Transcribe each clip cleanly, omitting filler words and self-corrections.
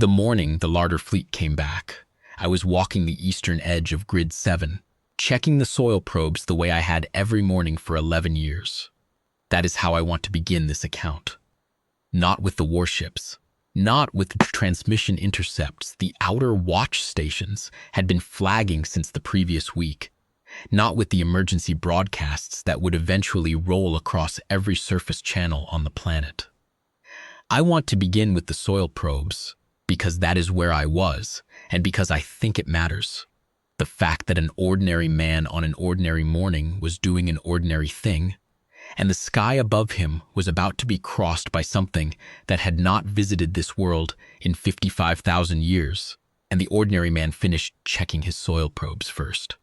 The morning the Larder fleet came back, I was walking the eastern edge of Grid 7, checking the soil probes the way I had every morning for 11 years. That is how I want to begin this account. Not with the warships, not with the transmission intercepts the outer watch stations had been flagging since the previous week, not with the emergency broadcasts that would eventually roll across every surface channel on the planet. I want to begin with the soil probes, because that is where I was, and because I think it matters. The fact that an ordinary man on an ordinary morning was doing an ordinary thing, and the sky above him was about to be crossed by something that had not visited this world in 55,000 years, and the ordinary man finished checking his soil probes first.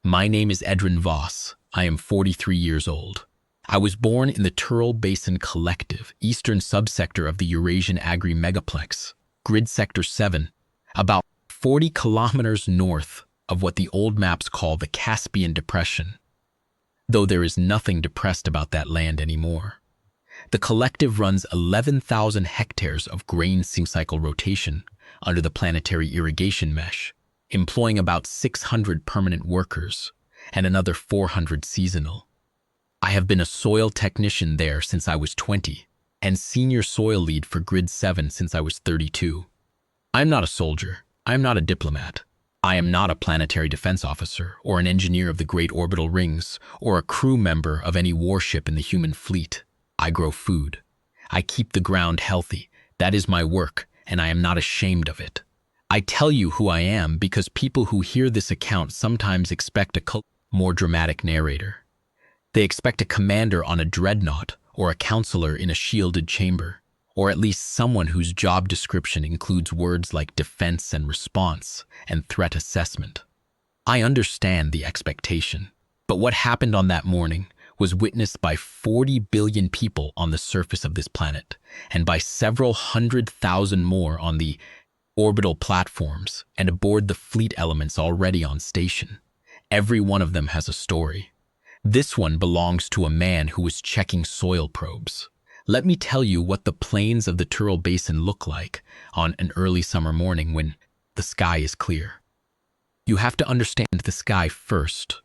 My name is Edrin Voss. I am 43 years old. I was born in the Tural Basin Collective, eastern subsector of the Eurasian Agri-Megaplex, Grid Sector 7, about 40 kilometers north of what the old maps call the Caspian Depression, though there is nothing depressed about that land anymore. The collective runs 11,000 hectares of grain cycle rotation under the planetary irrigation mesh, employing about 600 permanent workers and another 400 seasonal. I have been a soil technician there since I was 20 and senior soil lead for Grid 7 since I was 32. I am not a soldier. I am not a diplomat. I am not a planetary defense officer or an engineer of the great orbital rings or a crew member of any warship in the human fleet. I grow food. I keep the ground healthy. That is my work, and I am not ashamed of it. I tell you who I am because people who hear this account sometimes expect a more dramatic narrator. They expect a commander on a dreadnought or a counselor in a shielded chamber, or at least someone whose job description includes words like defense and response and threat assessment. I understand the expectation, but what happened on that morning was witnessed by 40 billion people on the surface of this planet and by several 100,000 more on the orbital platforms and aboard the fleet elements already on station. Every one of them has a story. This one belongs to a man who was checking soil probes. Let me tell you what the plains of the Tural Basin look like on an early summer morning when the sky is clear. You have to understand the sky first,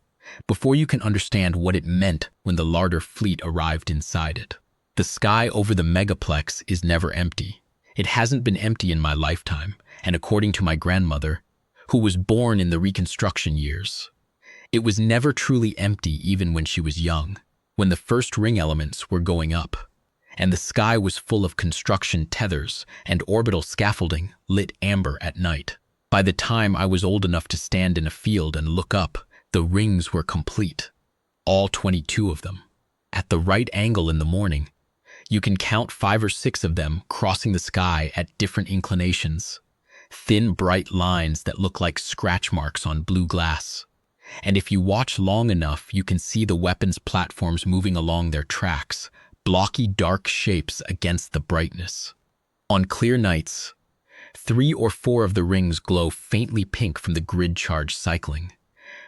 before you can understand what it meant when the Larder fleet arrived inside it. The sky over the megaplex is never empty. It hasn't been empty in my lifetime, and according to my grandmother, who was born in the Reconstruction years, it was never truly empty even when she was young, when the first ring elements were going up, and the sky was full of construction tethers and orbital scaffolding lit amber at night. By the time I was old enough to stand in a field and look up, the rings were complete, all 22 of them. At the right angle in the morning, you can count 5 or 6 of them crossing the sky at different inclinations, thin bright lines that look like scratch marks on blue glass. And if you watch long enough, you can see the weapons platforms moving along their tracks, blocky dark shapes against the brightness. On clear nights, 3 or 4 of the rings glow faintly pink from the grid charge cycling.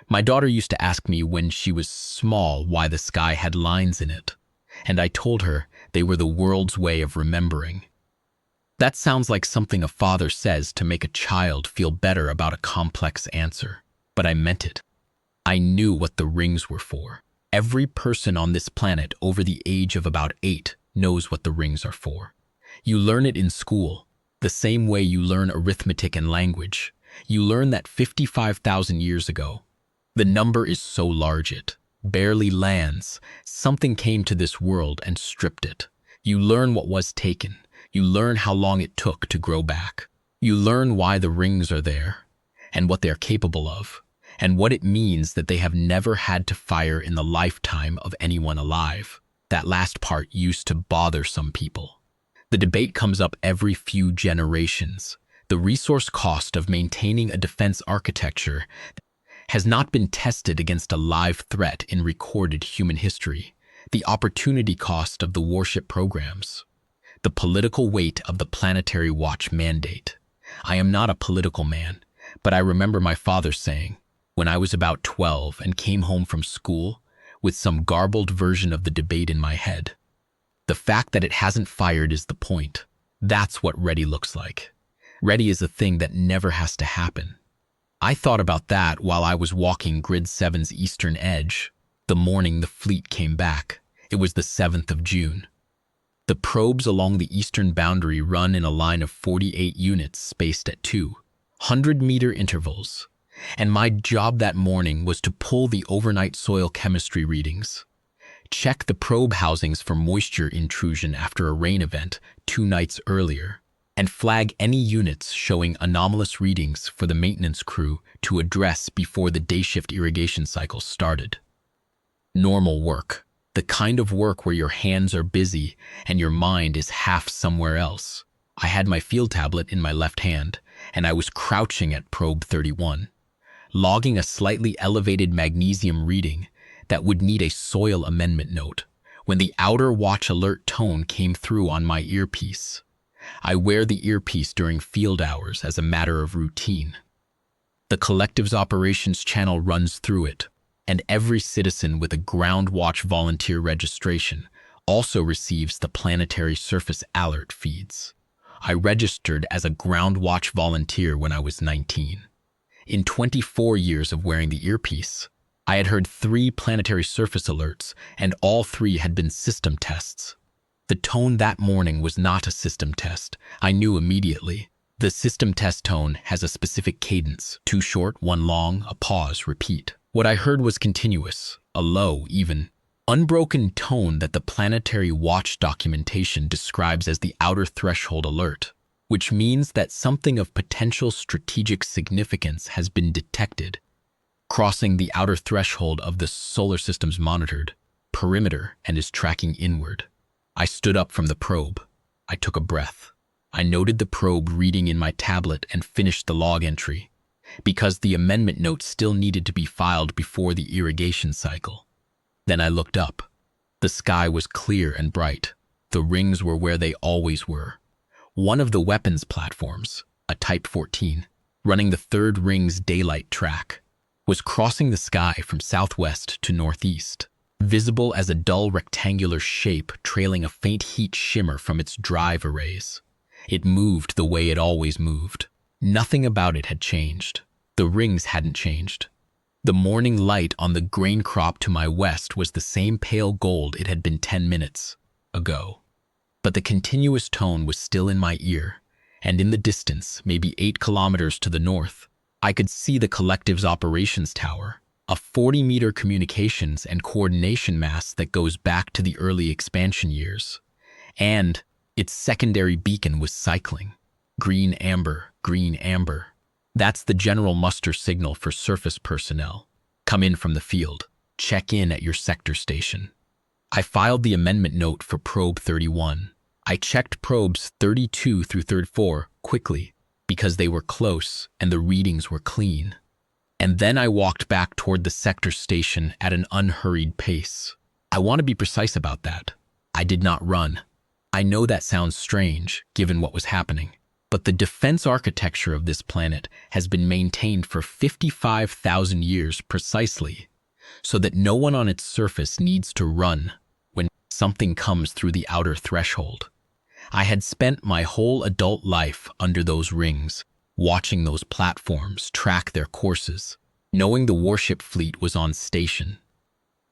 My daughter used to ask me when she was small why the sky had lines in it, and I told her they were the world's way of remembering. That sounds like something a father says to make a child feel better about a complex answer, but I meant it. I knew what the rings were for. Every person on this planet over the age of about 8 knows what the rings are for. You learn it in school, the same way you learn arithmetic and language. You learn that 55,000 years ago, the number is so large it barely lands. Something came to this world and stripped it. You learn what was taken. You learn how long it took to grow back. You learn why the rings are there and what they are capable of, and what it means that they have never had to fire in the lifetime of anyone alive. That last part used to bother some people. The debate comes up every few generations. The resource cost of maintaining a defense architecture has not been tested against a live threat in recorded human history. The opportunity cost of the warship programs. The political weight of the planetary watch mandate. I am not a political man, but I remember my father saying, when I was about 12 and came home from school with some garbled version of the debate in my head, the fact that it hasn't fired is the point. That's what ready looks like. Ready is a thing that never has to happen. I thought about that while I was walking Grid 7's eastern edge, the morning the fleet came back. It was the 7th of June. The probes along the eastern boundary run in a line of 48 units spaced at 200-meter intervals, and my job that morning was to pull the overnight soil chemistry readings, check the probe housings for moisture intrusion after a rain event 2 nights earlier, and flag any units showing anomalous readings for the maintenance crew to address before the day shift irrigation cycle started. Normal work. The kind of work where your hands are busy and your mind is half somewhere else. I had my field tablet in my left hand, and I was crouching at probe 31, logging a slightly elevated magnesium reading that would need a soil amendment note, when the outer watch alert tone came through on my earpiece. I wear the earpiece during field hours as a matter of routine. The collective's operations channel runs through it, and every citizen with a Ground Watch volunteer registration also receives the planetary surface alert feeds. I registered as a Ground Watch volunteer when I was 19. In 24 years of wearing the earpiece, I had heard 3 planetary surface alerts, and all 3 had been system tests. The tone that morning was not a system test. I knew immediately. The system test tone has a specific cadence, 2 short, 1 long, a pause, repeat. What I heard was continuous, a low, even, unbroken tone that the planetary watch documentation describes as the outer threshold alert, which means that something of potential strategic significance has been detected, crossing the outer threshold of the solar system's monitored perimeter and is tracking inward. I stood up from the probe. I took a breath. I noted the probe reading in my tablet and finished the log entry, because the amendment note still needed to be filed before the irrigation cycle. Then I looked up. The sky was clear and bright. The rings were where they always were. One of the weapons platforms, a Type 14, running the 3rd ring's daylight track, was crossing the sky from southwest to northeast, visible as a dull rectangular shape trailing a faint heat shimmer from its drive arrays. It moved the way it always moved. Nothing about it had changed. The rings hadn't changed. The morning light on the grain crop to my west was the same pale gold it had been 10 minutes ago. But the continuous tone was still in my ear, and in the distance, maybe 8 kilometers to the north, I could see the collective's operations tower, a 40-meter communications and coordination mast that goes back to the early expansion years. And its secondary beacon was cycling. Green, amber, green, amber. That's the general muster signal for surface personnel. Come in from the field. Check in at your sector station. I filed the amendment note for probe 31. I checked probes 32 through 34 quickly because they were close and the readings were clean. And then I walked back toward the sector station at an unhurried pace. I want to be precise about that. I did not run. I know that sounds strange, given what was happening, but the defense architecture of this planet has been maintained for 55,000 years precisely, so that no one on its surface needs to run when something comes through the outer threshold. I had spent my whole adult life under those rings, watching those platforms track their courses, knowing the warship fleet was on station,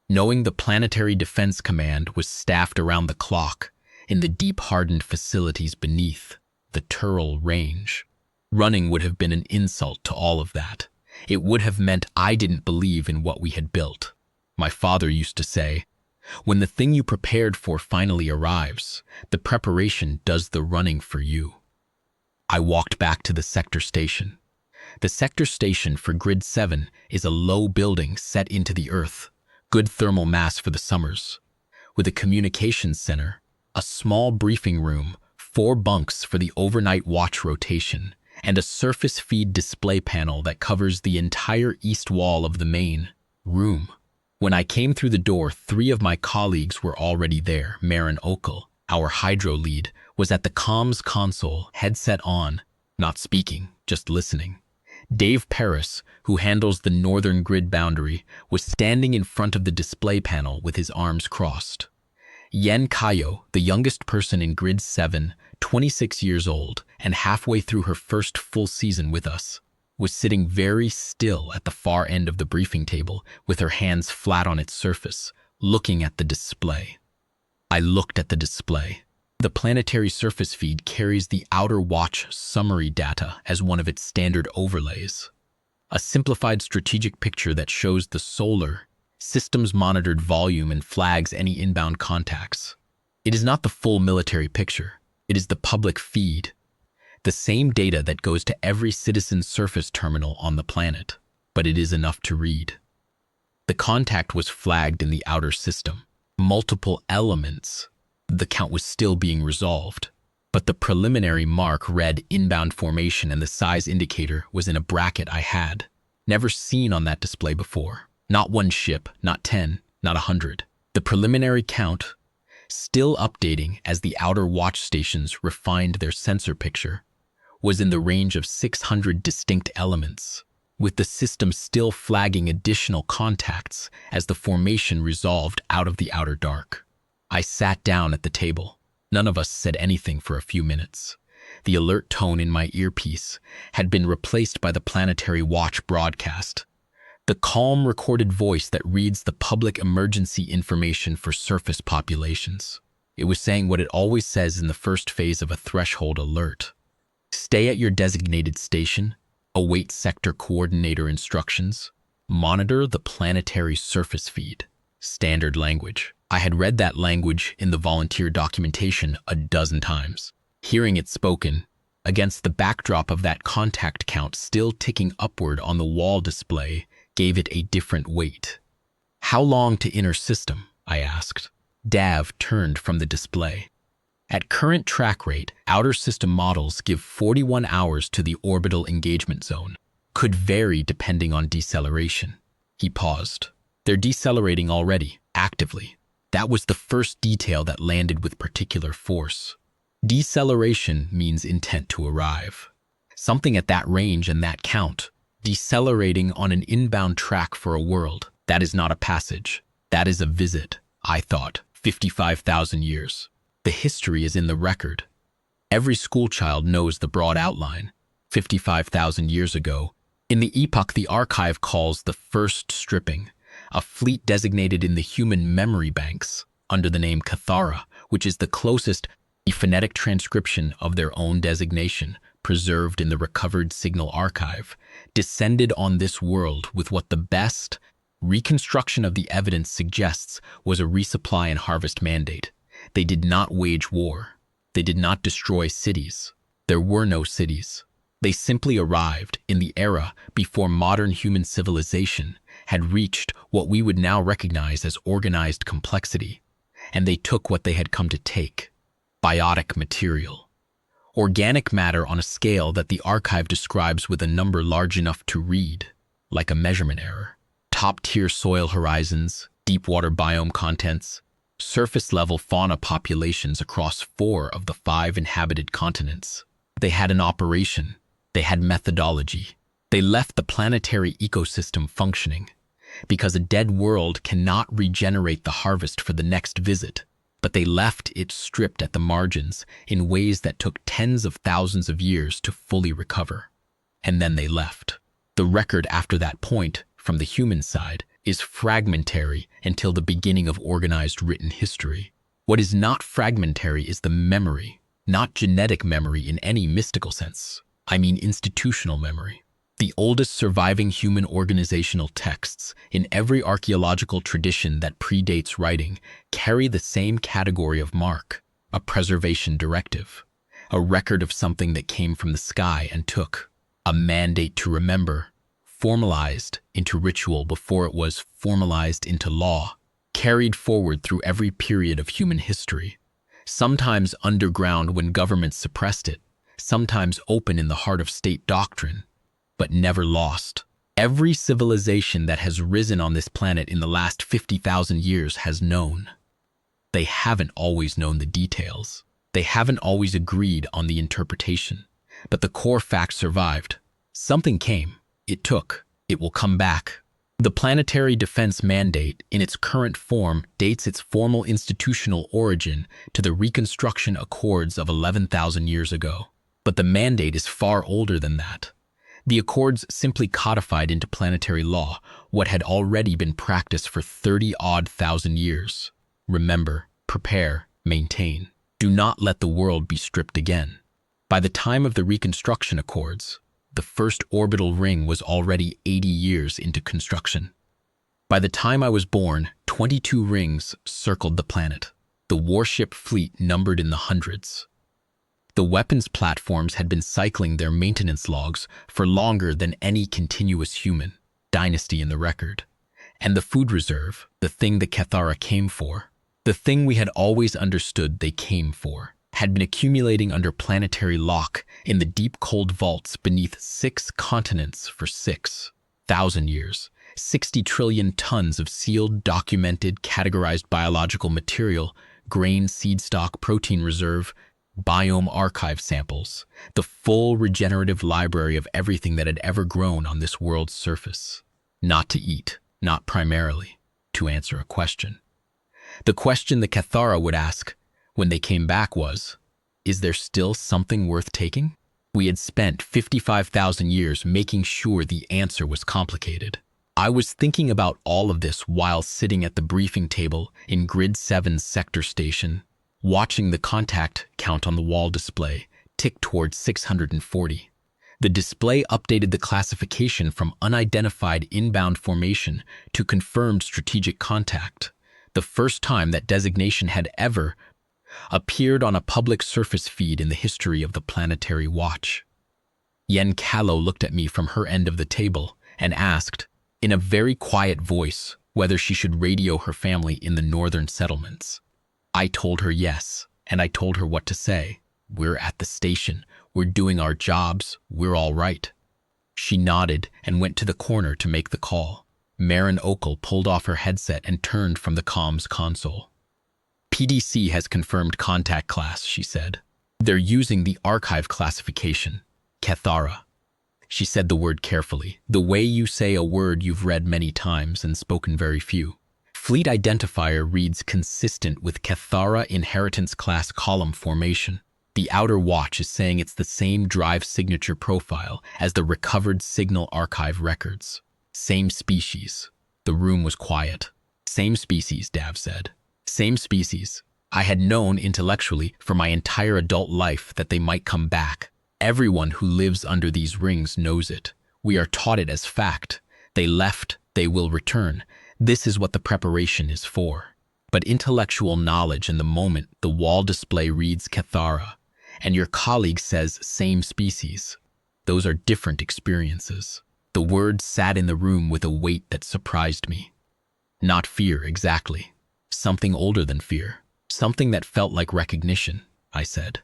knowing the Planetary Defense Command was staffed around the clock in the deep-hardened facilities beneath the Turl Range. Running would have been an insult to all of that. It would have meant I didn't believe in what we had built. My father used to say, when the thing you prepared for finally arrives, the preparation does the running for you. I walked back to the sector station. The sector station for Grid 7 is a low building set into the earth, good thermal mass for the summers, with a communications center, a small briefing room, 4 bunks for the overnight watch rotation, and a surface feed display panel that covers the entire east wall of the main room. When I came through the door, 3 of my colleagues were already there. Marin Okel, our hydro lead, was at the comms console, headset on, not speaking, just listening. Dave Paris, who handles the northern grid boundary, was standing in front of the display panel with his arms crossed. Yen Kayo, the youngest person in Grid 7, 26 years old, and halfway through her first full season with us, was sitting very still at the far end of the briefing table with her hands flat on its surface, looking at the display. I looked at the display. The planetary surface feed carries the Outer Watch summary data as one of its standard overlays. A simplified strategic picture that shows the solar system's monitored volume and flags any inbound contacts. It is not the full military picture. It is the public feed, the same data that goes to every citizen surface terminal on the planet, but it is enough to read. The contact was flagged in the outer system. Multiple elements. The count was still being resolved, but the preliminary mark read inbound formation and the size indicator was in a bracket I had never seen on that display before. Not one ship, not 10, not 100. The preliminary count, still updating as the Outer Watch stations refined their sensor picture, was in the range of 600 distinct elements, with the system still flagging additional contacts as the formation resolved out of the outer dark. I sat down at the table. None of us said anything for a few minutes. The alert tone in my earpiece had been replaced by the Planetary Watch broadcast, the calm recorded voice that reads the public emergency information for surface populations. It was saying what it always says in the first phase of a threshold alert. Stay at your designated station, await sector coordinator instructions, monitor the planetary surface feed. Standard language. I had read that language in the volunteer documentation a dozen times. Hearing it spoken, against the backdrop of that contact count still ticking upward on the wall display, gave it a different weight. How long to inner system? I asked. Dav turned from the display. At current track rate, outer system models give 41 hours to the orbital engagement zone. Could vary depending on deceleration. He paused. They're decelerating already, actively. That was the first detail that landed with particular force. Deceleration means intent to arrive. Something at that range and that count. Decelerating on an inbound track for a world. That is not a passage. That is a visit, I thought. 55,000 years. The history is in the record. Every schoolchild knows the broad outline. 55,000 years ago, in the epoch the archive calls the first stripping, a fleet designated in the human memory banks under the name Kethara, which is the closest phonetic transcription of their own designation, preserved in the recovered signal archive, descended on this world with what the best reconstruction of the evidence suggests was a resupply and harvest mandate. They did not wage war. They did not destroy cities. There were no cities. They simply arrived in the era before modern human civilization had reached what we would now recognize as organized complexity, and they took what they had come to take: biotic material. Organic matter on a scale that the archive describes with a number large enough to read, like a measurement error. Top-tier soil horizons, deep-water biome contents, surface-level fauna populations across 4 of the 5 inhabited continents. They had an operation. They had methodology. They left the planetary ecosystem functioning, because a dead world cannot regenerate the harvest for the next visit. But they left it stripped at the margins in ways that took tens of thousands of years to fully recover. And then they left. The record after that point, from the human side, is fragmentary until the beginning of organized written history. What is not fragmentary is the memory, not genetic memory in any mystical sense. I mean institutional memory. The oldest surviving human organizational texts in every archaeological tradition that predates writing carry the same category of mark, a preservation directive, a record of something that came from the sky and took, a mandate to remember, formalized into ritual before it was formalized into law, carried forward through every period of human history, sometimes underground when governments suppressed it, sometimes open in the heart of state doctrine, but never lost. Every civilization that has risen on this planet in the last 50,000 years has known. They haven't always known the details. They haven't always agreed on the interpretation, but the core fact survived. Something came. It took. It will come back. The Planetary Defense Mandate, in its current form, dates its formal institutional origin to the Reconstruction Accords of 11,000 years ago. But the mandate is far older than that. The Accords simply codified into planetary law what had already been practiced for 30-odd thousand years. Remember, prepare, maintain. Do not let the world be stripped again. By the time of the Reconstruction Accords, the first orbital ring was already 80 years into construction. By the time I was born, 22 rings circled the planet. The warship fleet numbered in the hundreds. The weapons platforms had been cycling their maintenance logs for longer than any continuous human dynasty in the record. And the food reserve, the thing the kethara came for, the thing we had always understood they came for, had been accumulating under planetary lock in the deep cold vaults beneath 6 continents for 6,000 years. 60 trillion tons of sealed, documented, categorized biological material, grain, seed stock, protein reserve, biome archive samples, the full regenerative library of everything that had ever grown on this world's surface. Not to eat, not primarily, to answer a question. The question the kethara would ask when they came back was, is there still something worth taking? We had spent 55,000 years making sure the answer was complicated. I was thinking about all of this while sitting at the briefing table in Grid 7's sector station, watching the contact count on the wall display tick towards 640. The display updated the classification from unidentified inbound formation to confirmed strategic contact, the first time that designation had ever appeared on a public surface feed in the history of the Planetary Watch. Yen Callow looked at me from her end of the table and asked, in a very quiet voice, whether she should radio her family in the northern settlements. I told her yes, and I told her what to say. We're at the station. We're doing our jobs. We're all right. She nodded and went to the corner to make the call. Marin Okel pulled off her headset and turned from the comms console. PDC has confirmed contact class, she said. They're using the archive classification, kethara. She said the word carefully, the way you say a word you've read many times and spoken very few. Fleet identifier reads consistent with kethara inheritance class column formation. The outer watch is saying it's the same drive signature profile as the recovered signal archive records. Same species. The room was quiet. Same species, Dav said. Same species. I had known intellectually for my entire adult life that they might come back. Everyone who lives under these rings knows it. We are taught it as fact. They left, they will return. This is what the preparation is for. But intellectual knowledge in the moment the wall display reads kethara, and your colleague says same species. Those are different experiences. The words sat in the room with a weight that surprised me. Not fear, exactly. Something older than fear. Something that felt like recognition, I said.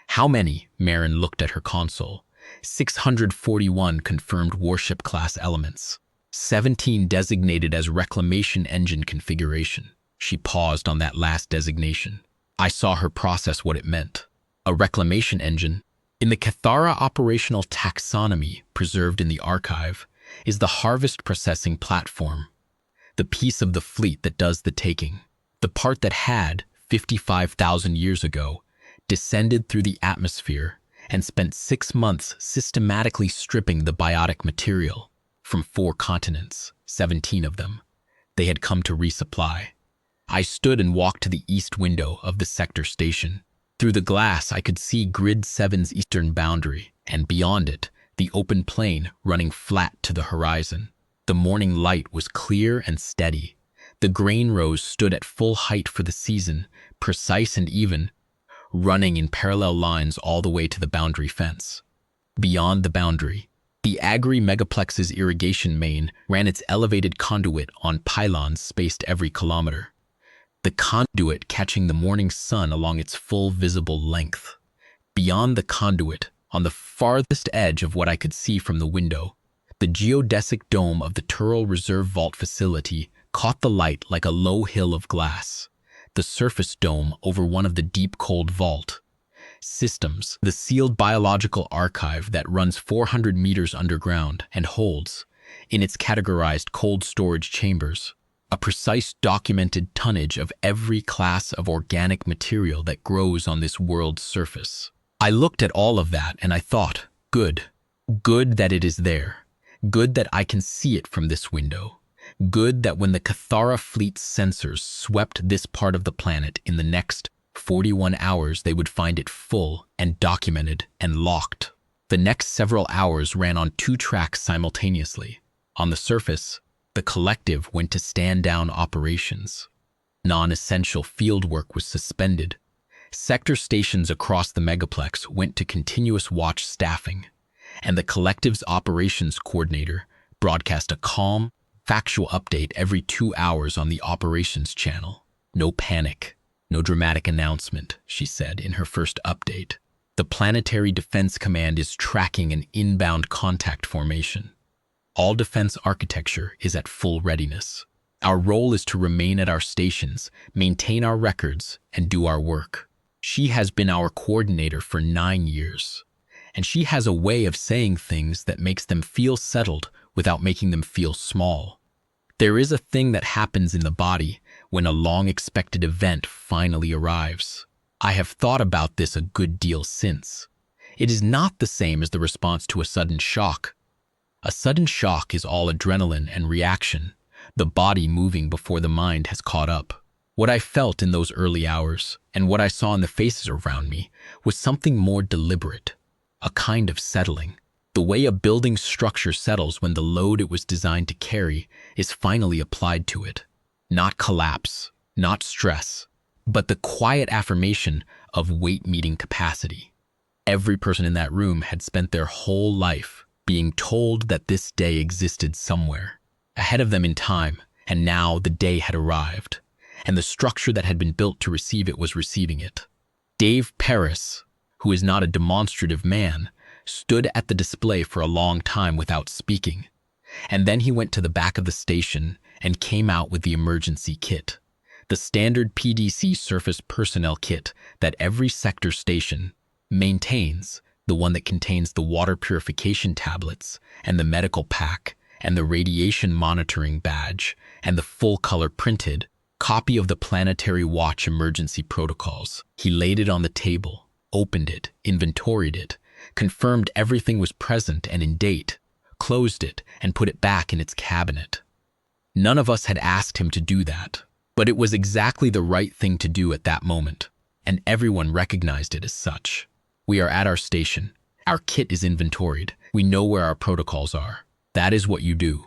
How many? Marin looked at her console. 641 confirmed warship class elements. 17 designated as reclamation engine configuration. She paused on that last designation. I saw her process what it meant. A reclamation engine, in the kethara operational taxonomy preserved in the archive, is the harvest processing platform, the piece of the fleet that does the taking, the part that had, 55,000 years ago, descended through the atmosphere and spent 6 months systematically stripping the biotic material from 4 continents, 17 of them. They had come to resupply. I stood and walked to the east window of the sector station. Through the glass, I could see Grid 7's eastern boundary, and beyond it, the open plain running flat to the horizon. The morning light was clear and steady. The grain rows stood at full height for the season, precise and even, running in parallel lines all the way to the boundary fence. Beyond the boundary, the Agri-Megaplex's irrigation main ran its elevated conduit on pylons spaced every kilometer, the conduit catching the morning sun along its full visible length. Beyond the conduit, on the farthest edge of what I could see from the window, the geodesic dome of the Turl Reserve Vault facility caught the light like a low hill of glass. The surface dome over one of the deep cold vault systems, the sealed biological archive that runs 400 meters underground and holds, in its categorized cold storage chambers, a precise documented tonnage of every class of organic material that grows on this world's surface. I looked at all of that and I thought, good. Good that it is there. Good that I can see it from this window. Good that when the Kethara fleet's sensors swept this part of the planet in the next 41 hours, they would find it full and documented and locked. The next several hours ran on 2 tracks simultaneously. On the surface, the collective went to stand-down operations. Non-essential fieldwork was suspended. Sector stations across the megaplex went to continuous watch staffing, and the collective's operations coordinator broadcast a calm, factual update every 2 hours on the operations channel. No panic, no dramatic announcement, she said in her first update. The Planetary Defense Command is tracking an inbound contact formation. All defense architecture is at full readiness. Our role is to remain at our stations, maintain our records, and do our work. She has been our coordinator for 9 years, and she has a way of saying things that makes them feel settled without making them feel small. There is a thing that happens in the body when a long-expected event finally arrives. I have thought about this a good deal since. It is not the same as the response to a sudden shock. A sudden shock is all adrenaline and reaction, the body moving before the mind has caught up. What I felt in those early hours, and what I saw in the faces around me, was something more deliberate, a kind of settling. The way a building structure settles when the load it was designed to carry is finally applied to it. Not collapse, not stress, but the quiet affirmation of weight-meeting capacity. Every person in that room had spent their whole life being told that this day existed somewhere, ahead of them in time, and now the day had arrived, and the structure that had been built to receive it was receiving it. Dave Paris, who is not a demonstrative man, stood at the display for a long time without speaking, and then he went to the back of the station and came out with the emergency kit, the standard PDC surface personnel kit that every sector station maintains, the one that contains the water purification tablets and the medical pack and the radiation monitoring badge and the full-color printed copy of the Planetary Watch emergency protocols. He laid it on the table, opened it, inventoried it, confirmed everything was present and in date, closed it, and put it back in its cabinet. None of us had asked him to do that, but it was exactly the right thing to do at that moment, and everyone recognized it as such. We are at our station. Our kit is inventoried. We know where our protocols are. That is what you do.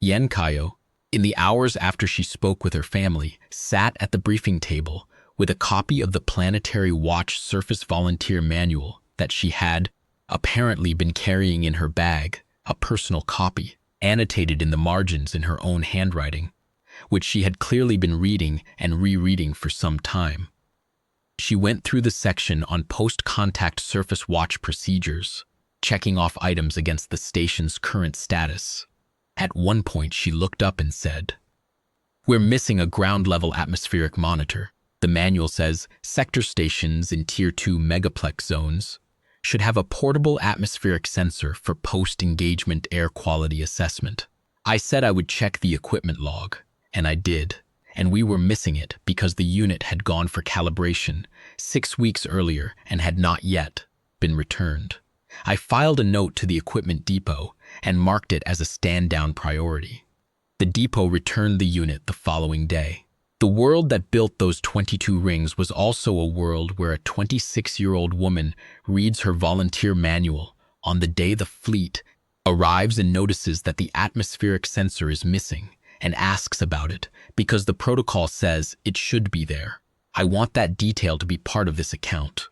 Yen Kaio, in the hours after she spoke with her family, sat at the briefing table with a copy of the Planetary Watch Surface Volunteer Manual that she had apparently been carrying in her bag, a personal copy, annotated in the margins in her own handwriting, which she had clearly been reading and rereading for some time. She went through the section on post-contact surface watch procedures, checking off items against the station's current status. At one point, she looked up and said, "We're missing a ground-level atmospheric monitor. The manual says sector stations in Tier 2 megaplex zones should have a portable atmospheric sensor for post-engagement air quality assessment." I said I would check the equipment log, and I did. And we were missing it because the unit had gone for calibration 6 weeks earlier and had not yet been returned. I filed a note to the equipment depot and marked it as a stand-down priority. The depot returned the unit the following day. The world that built those 22 rings was also a world where a 26-year-old woman reads her volunteer manual on the day the fleet arrives and notices that the atmospheric sensor is missing, and asks about it because the protocol says it should be there. I want that detail to be part of this account.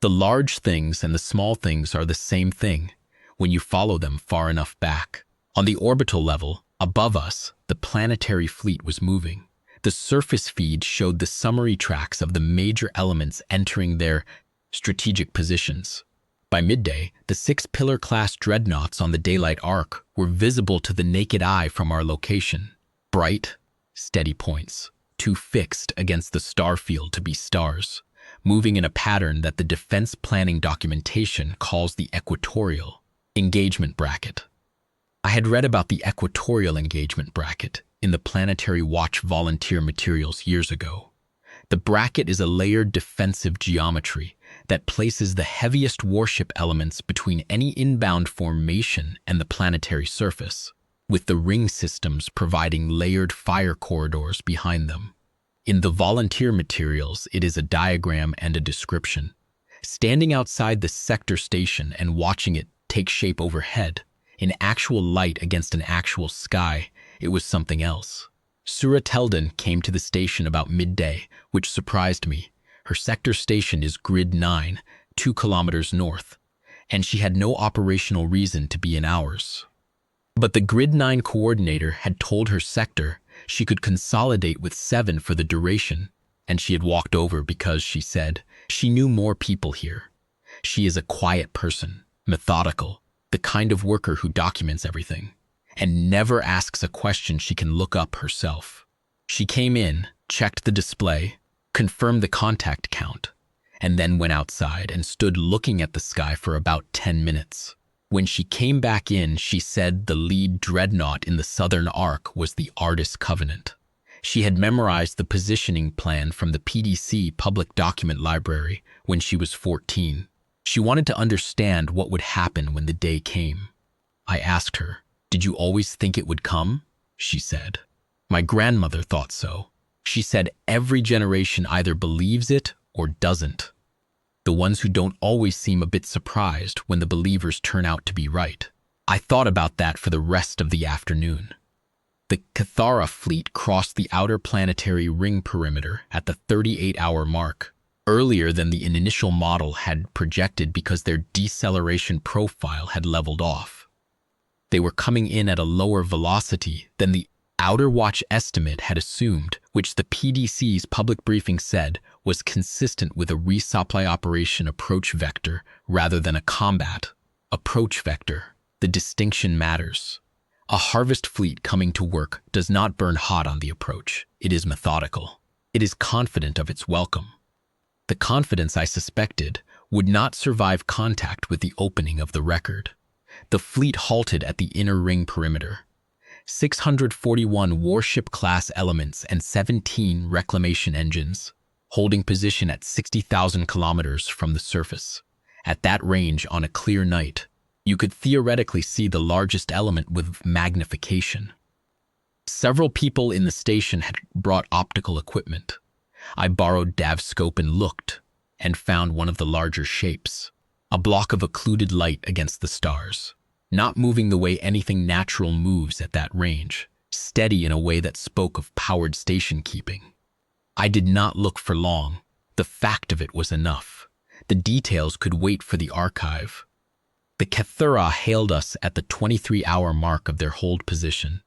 The large things and the small things are the same thing when you follow them far enough back. On the orbital level, above us, the planetary fleet was moving. The surface feed showed the summary tracks of the major elements entering their strategic positions. By midday, the 6 Pillar-class dreadnoughts on the daylight arc were visible to the naked eye from our location. Bright, steady points, too fixed against the star field to be stars, moving in a pattern that the defense planning documentation calls the equatorial engagement bracket. I had read about the equatorial engagement bracket in the Planetary Watch volunteer materials years ago. The bracket is a layered defensive geometry that places the heaviest warship elements between any inbound formation and the planetary surface, with the ring systems providing layered fire corridors behind them. In the volunteer materials, it is a diagram and a description. Standing outside the sector station and watching it take shape overhead, in actual light against an actual sky, it was something else. Sura Teldon came to the station about midday, which surprised me. Her sector station is Grid 9, 2 kilometers north, and she had no operational reason to be in ours. But the Grid 9 coordinator had told her sector she could consolidate with 7 for the duration, and she had walked over because, she said, she knew more people here. She is a quiet person, methodical, the kind of worker who documents everything, and never asks a question she can look up herself. She came in, checked the display, confirmed the contact count, and then went outside and stood looking at the sky for about 10 minutes. When she came back in, she said the lead dreadnought in the southern arc was the Artis Covenant. She had memorized the positioning plan from the PDC Public Document Library when she was 14. She wanted to understand what would happen when the day came. I asked her, "Did you always think it would come?" She said, "My grandmother thought so." She said every generation either believes it or doesn't. The ones who don't always seem a bit surprised when the believers turn out to be right. I thought about that for the rest of the afternoon. The Kethara fleet crossed the outer planetary ring perimeter at the 38-hour mark, earlier than the initial model had projected because their deceleration profile had leveled off. They were coming in at a lower velocity than the Outer Watch estimate had assumed, which the PDC's public briefing said was consistent with a resupply operation approach vector rather than a combat approach vector. The distinction matters. A harvest fleet coming to work does not burn hot on the approach. It is methodical. It is confident of its welcome. The confidence, I suspected, would not survive contact with the opening of the record. The fleet halted at the inner ring perimeter. 641 warship-class elements and 17 reclamation engines, holding position at 60,000 kilometers from the surface. At that range, on a clear night, you could theoretically see the largest element with magnification. Several people in the station had brought optical equipment. I borrowed Dav's scope and looked, and found one of the larger shapes, a block of occluded light against the stars. Not moving the way anything natural moves at that range, steady in a way that spoke of powered station keeping. I did not look for long. The fact of it was enough. The details could wait for the archive. The kethara hailed us at the 23-hour mark of their hold position.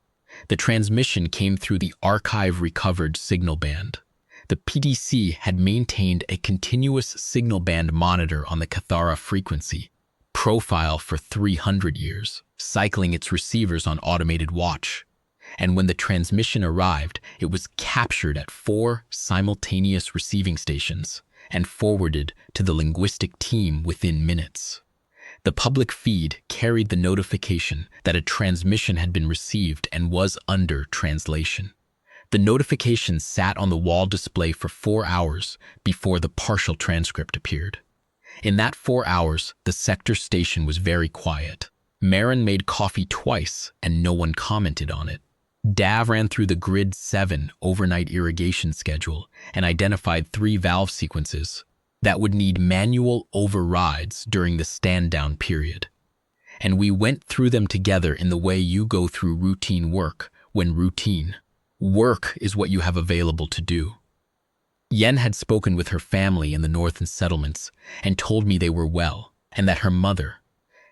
The transmission came through the archive-recovered signal band. The PDC had maintained a continuous signal band monitor on the kethara frequency profile for 300 years, cycling its receivers on automated watch. And when the transmission arrived, it was captured at 4 simultaneous receiving stations and forwarded to the linguistic team within minutes. The public feed carried the notification that a transmission had been received and was under translation. The notification sat on the wall display for 4 hours before the partial transcript appeared. In that 4 hours, the sector station was very quiet. Marin made coffee twice, and no one commented on it. Dav ran through the Grid 7 overnight irrigation schedule and identified 3 valve sequences that would need manual overrides during the stand-down period. And we went through them together in the way you go through routine work when routine work is what you have available to do. Yen had spoken with her family in the northern settlements and told me they were well and that her mother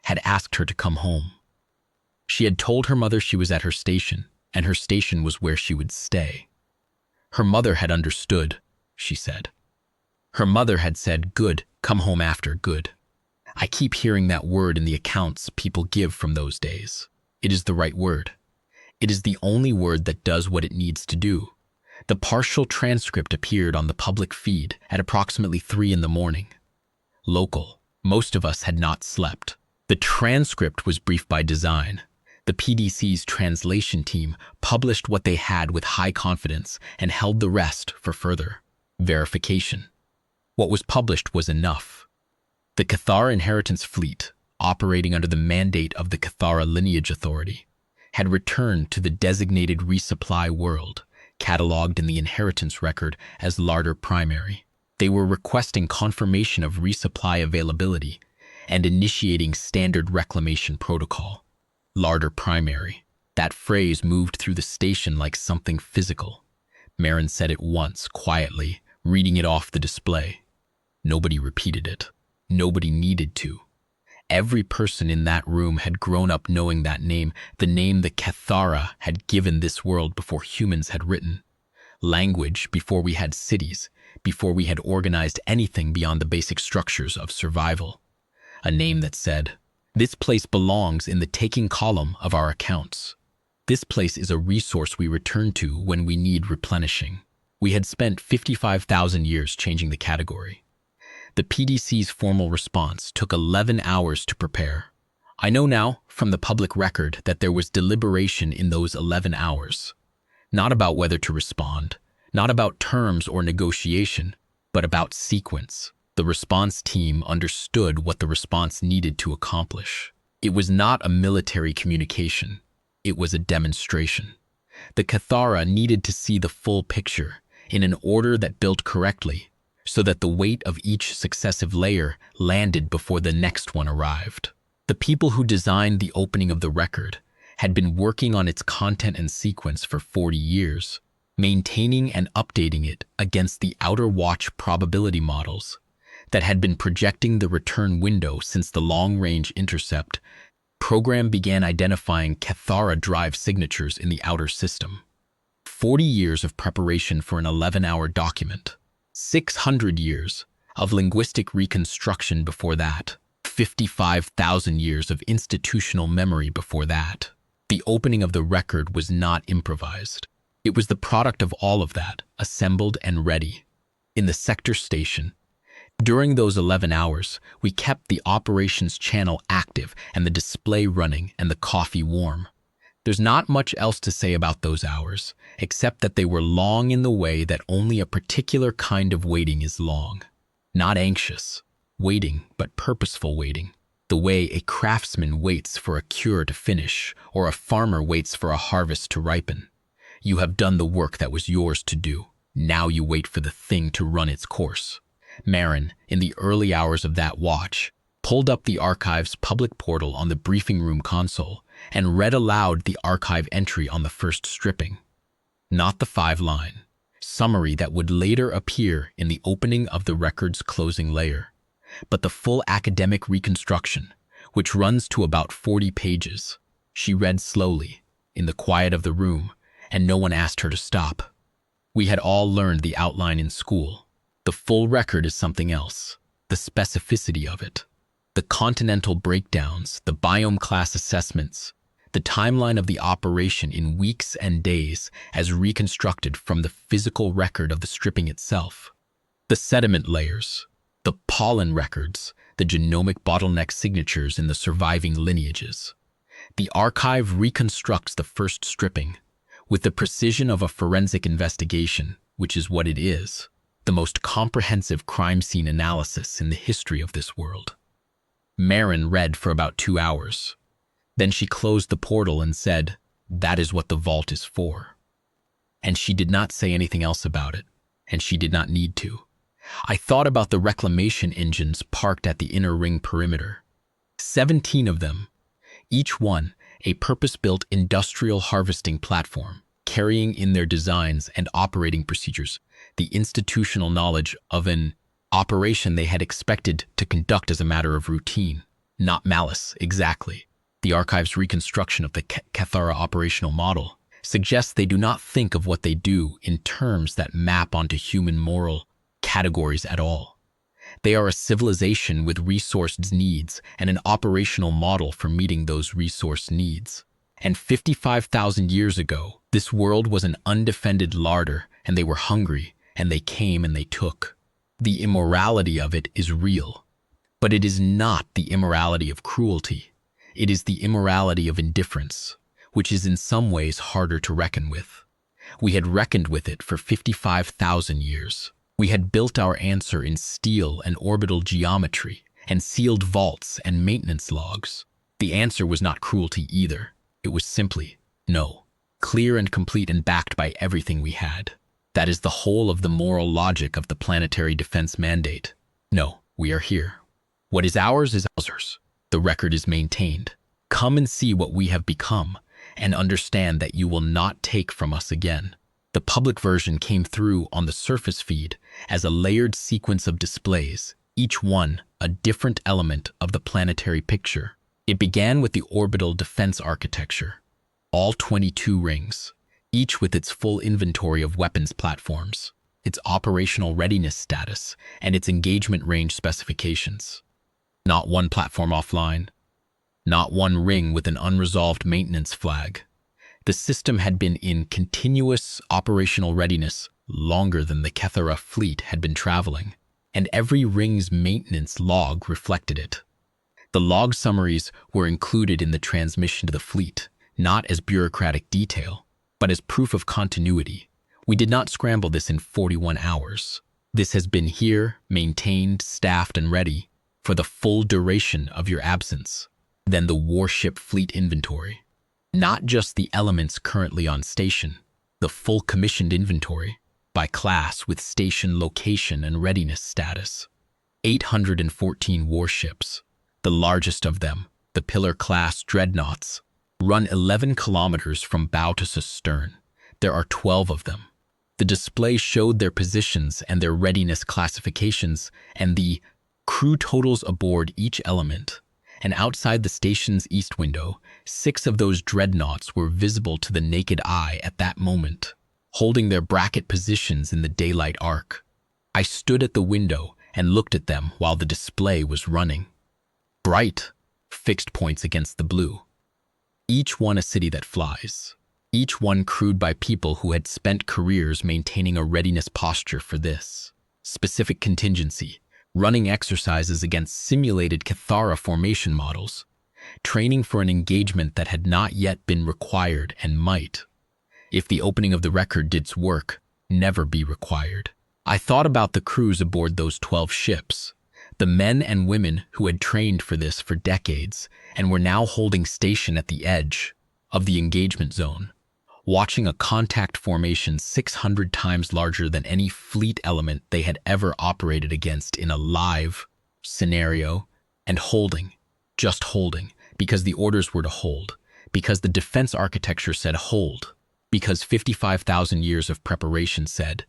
had asked her to come home. She had told her mother she was at her station and her station was where she would stay. Her mother had understood, she said. Her mother had said, "Good, come home after, good." I keep hearing that word in the accounts people give from those days. It is the right word. It is the only word that does what it needs to do. The partial transcript appeared on the public feed at approximately 3 in the morning. Local. Most of us had not slept. The transcript was brief by design. The PDC's translation team published what they had with high confidence and held the rest for further verification. What was published was enough. The Kethara Inheritance Fleet, operating under the mandate of the Kethara Lineage Authority, had returned to the designated resupply world, cataloged in the inheritance record as Larder Primary. They were requesting confirmation of resupply availability and initiating standard reclamation protocol. Larder Primary. That phrase moved through the station like something physical. Marin said it once, quietly, reading it off the display. Nobody repeated it. Nobody needed to. Every person in that room had grown up knowing that name, the name the kethara had given this world before humans had written. Language before we had cities, before we had organized anything beyond the basic structures of survival. A name that said, "This place belongs in the taking column of our accounts. This place is a resource we return to when we need replenishing." We had spent 55,000 years changing the category. The PDC's formal response took 11 hours to prepare. I know now, from the public record, that there was deliberation in those 11 hours. Not about whether to respond, not about terms or negotiation, but about sequence. The response team understood what the response needed to accomplish. It was not a military communication. It was a demonstration. The kethara needed to see the full picture in an order that built correctly, so that the weight of each successive layer landed before the next one arrived. The people who designed the opening of the record had been working on its content and sequence for 40 years, maintaining and updating it against the outer watch probability models that had been projecting the return window since the long-range intercept program began identifying kethara drive signatures in the outer system. 40 years of preparation for an 11-hour document. 600 years of linguistic reconstruction before that. 55,000 years of institutional memory before that. The opening of the record was not improvised. It was the product of all of that, assembled and ready. In the sector station, during those 11 hours, we kept the operations channel active and the display running and the coffee warm. There's not much else to say about those hours, except that they were long in the way that only a particular kind of waiting is long. Not anxious waiting, but purposeful waiting. The way a craftsman waits for a cure to finish, or a farmer waits for a harvest to ripen. You have done the work that was yours to do. Now you wait for the thing to run its course. Marin, in the early hours of that watch, pulled up the archive's public portal on the briefing room console and read aloud the archive entry on the first stripping. Not the 5-line summary that would later appear in the opening of the record's closing layer, but the full academic reconstruction, which runs to about 40 pages. She read slowly, in the quiet of the room, and no one asked her to stop. We had all learned the outline in school. The full record is something else. The specificity of it. The continental breakdowns, the biome class assessments, the timeline of the operation in weeks and days as reconstructed from the physical record of the stripping itself. The sediment layers, the pollen records, the genomic bottleneck signatures in the surviving lineages. The archive reconstructs the first stripping with the precision of a forensic investigation, which is what it is, the most comprehensive crime scene analysis in the history of this world. Marin read for about 2 hours. Then she closed the portal and said, "That is what the vault is for." And she did not say anything else about it, and she did not need to. I thought about the reclamation engines parked at the inner ring perimeter. 17 of them, each one a purpose-built industrial harvesting platform, carrying in their designs and operating procedures the institutional knowledge of an operation they had expected to conduct as a matter of routine, not malice, exactly. The archive's reconstruction of the kethara operational model suggests they do not think of what they do in terms that map onto human moral categories at all. They are a civilization with resource needs and an operational model for meeting those resource needs. And 55,000 years ago, this world was an undefended larder, and they were hungry, and they came and they took. The immorality of it is real, but it is not the immorality of cruelty. It is the immorality of indifference, which is in some ways harder to reckon with. We had reckoned with it for 55,000 years. We had built our answer in steel and orbital geometry, and sealed vaults and maintenance logs. The answer was not cruelty either. It was simply no. Clear and complete and backed by everything we had. That is the whole of the moral logic of the planetary defense mandate. No, we are here. What is ours is ours. The record is maintained. Come and see what we have become, and understand that you will not take from us again. The public version came through on the surface feed as a layered sequence of displays, each one a different element of the planetary picture. It began with the orbital defense architecture. All 22 rings, each with its full inventory of weapons platforms, its operational readiness status, and its engagement range specifications. Not one platform offline, not one ring with an unresolved maintenance flag. The system had been in continuous operational readiness longer than the Kethara fleet had been traveling, and every ring's maintenance log reflected it. The log summaries were included in the transmission to the fleet, not as bureaucratic detail, but as proof of continuity. We did not scramble this in 41 hours. This has been here, maintained, staffed, and ready for the full duration of your absence. Then the warship fleet inventory. Not just the elements currently on station, the full commissioned inventory, by class with station location and readiness status. 814 warships, the largest of them, the Pillar-class dreadnoughts, run 11 kilometers from bow to stern. There are 12 of them. The display showed their positions and their readiness classifications and the crew totals aboard each element. And outside the station's east window, 6 of those dreadnoughts were visible to the naked eye at that moment, holding their bracket positions in the daylight arc. I stood at the window and looked at them while the display was running. Bright, fixed points against the blue. Each one a city that flies. Each one crewed by people who had spent careers maintaining a readiness posture for this specific contingency, running exercises against simulated kethara formation models, training for an engagement that had not yet been required and might, if the opening of the record did its work, never be required. I thought about the crews aboard those 12 ships, the men and women who had trained for this for decades and were now holding station at the edge of the engagement zone, watching a contact formation 600 times larger than any fleet element they had ever operated against in a live scenario, and holding, just holding, because the orders were to hold, because the defense architecture said hold, because 55,000 years of preparation said,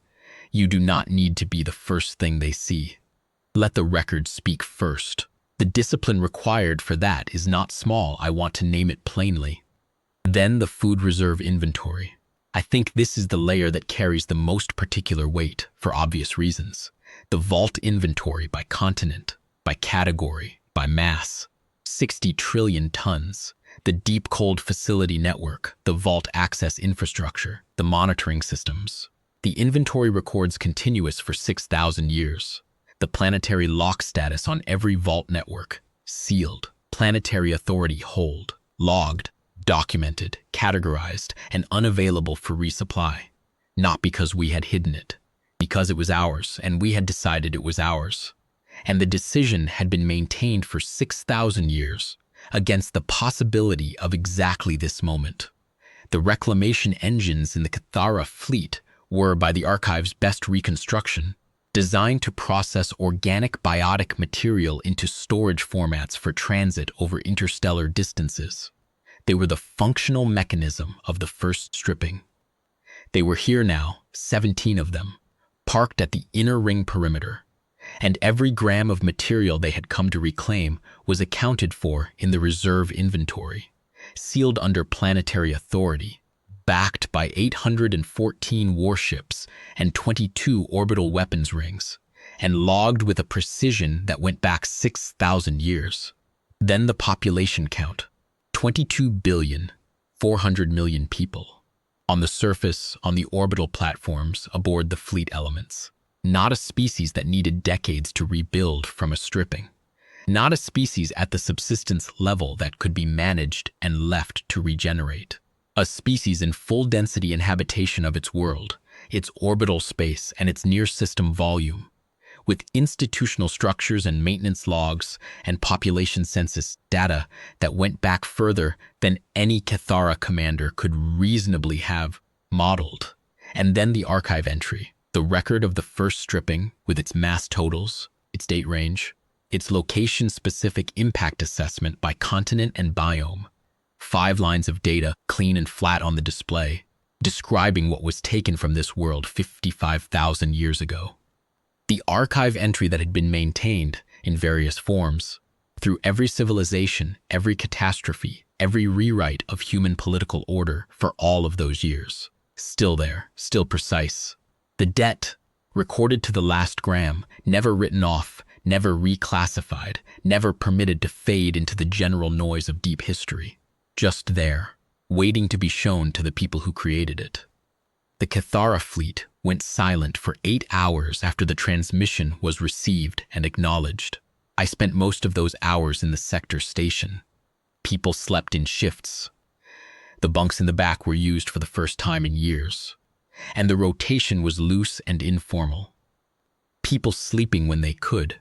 you do not need to be the first thing they see. Let the record speak first. The discipline required for that is not small. I want to name it plainly. Then the food reserve inventory. I think this is the layer that carries the most particular weight, for obvious reasons. The vault inventory by continent, by category, by mass. 60 trillion tons. The deep cold facility network, the vault access infrastructure, the monitoring systems. The inventory records continuous for 6,000 years. The planetary lock status on every vault network, sealed. Planetary authority hold, logged, documented, categorized, and unavailable for resupply. Not because we had hidden it, because it was ours, and we had decided it was ours. And the decision had been maintained for 6,000 years against the possibility of exactly this moment. The reclamation engines in the kethara fleet were, by the archive's best reconstruction, designed to process organic biotic material into storage formats for transit over interstellar distances. They were the functional mechanism of the first stripping. They were here now, 17 of them, parked at the inner ring perimeter, and every gram of material they had come to reclaim was accounted for in the reserve inventory, sealed under planetary authority, backed by 814 warships and 22 orbital weapons rings, and logged with a precision that went back 6,000 years. Then the population count. 22,400,000,000 people. On the surface, on the orbital platforms, aboard the fleet elements. Not a species that needed decades to rebuild from a stripping. not a species at the subsistence level that could be managed and left to regenerate. A species in full density and habitation of its world, its orbital space, and its near-system volume, with institutional structures and maintenance logs and population census data that went back further than any kethara commander could reasonably have modeled. And then the archive entry, the record of the first stripping with its mass totals, its date range, its location-specific impact assessment by continent and biome. 5 lines of data, clean and flat on the display, describing what was taken from this world 55,000 years ago. The archive entry that had been maintained in various forms through every civilization, every catastrophe, every rewrite of human political order for all of those years. Still there, still precise. The debt, recorded to the last gram, never written off, never reclassified, never permitted to fade into the general noise of deep history. Just there, waiting to be shown to the people who created it. The kethara fleet went silent for 8 hours after the transmission was received and acknowledged. I spent most of those hours in the sector station. People slept in shifts. The bunks in the back were used for the first time in years, and the rotation was loose and informal. People sleeping when they could,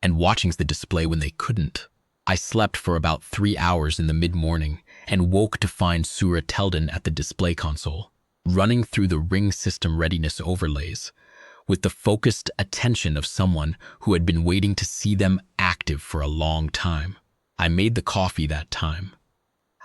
and watching the display when they couldn't. I slept for about 3 hours in the mid-morning and woke to find Sura Teldon at the display console, running through the ring system readiness overlays with the focused attention of someone who had been waiting to see them active for a long time. I made the coffee that time.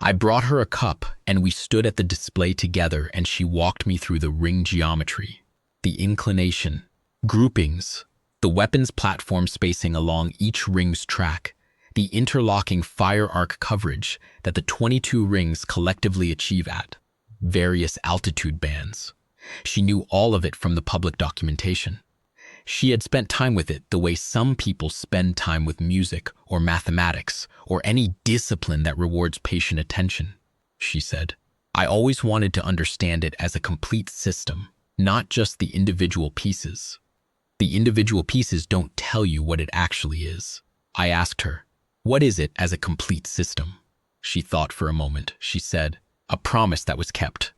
I brought her a cup and we stood at the display together, and she walked me through the ring geometry, the inclination, groupings, the weapons platform spacing along each ring's track, the interlocking fire arc coverage that the 22 rings collectively achieve at various altitude bands. She knew all of it from the public documentation. She had spent time with it the way some people spend time with music or mathematics or any discipline that rewards patient attention, she said. I always wanted to understand it as a complete system, not just the individual pieces. The individual pieces don't tell you what it actually is. I asked her, what is it as a complete system? She thought for a moment. She said, a promise that was kept.